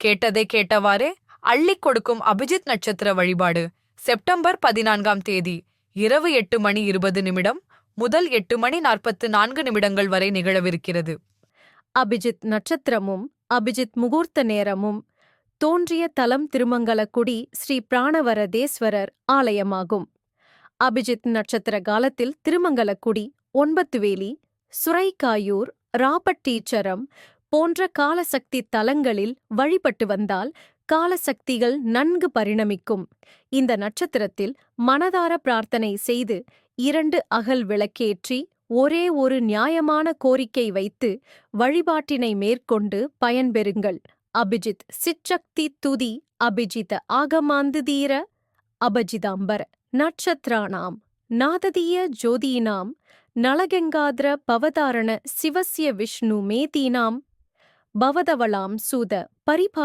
கேட்டதை கேட்டவாறே அள்ளிக் கொடுக்கும் அபிஜித் நட்சத்திர வழிபாடு செப்டம்பர் 14ஆம் தேதி இரவு 8:20 முதல் 8:44 வரை நிகழவிருக்கிறது. அபிஜித் நட்சத்திரமும் அபிஜித் முகூர்த்த நேரமும் தோன்றிய தலம் திருமங்கலக்குடி ஸ்ரீ பிராணவரதேஸ்வரர் ஆலயமாகும். அபிஜித் நட்சத்திர காலத்தில் திருமங்கலக்குடி, ஒன்பத்துவேலி, சுரைக்காயூர், ராப்பட்டீச்சரம் போன்ற காலசக்தி தலங்களில் வழிபட்டு வந்தால் காலசக்திகள் நன்கு பரிணமிக்கும். இந்த நட்சத்திரத்தில் மனதார பிரார்த்தனை செய்து 2 அகல் விளக்கேற்றி ஒரே ஒரு நியாயமான கோரிக்கை வைத்து வழிபாட்டினை மேற்கொண்டு பயன்பெறுங்கள். அபிஜித் சிற்சக்தி துதி அபிஜித ஆகமாந்துதீர அபஜிதாம்பர நட்சத்திராணாம் நாததீய ஜோதீனாம் நளகங்காத்ர பவதாரண சிவஸ்ய விஷ்ணு மேதீனாம் பவதவளாம் சூத பரிபா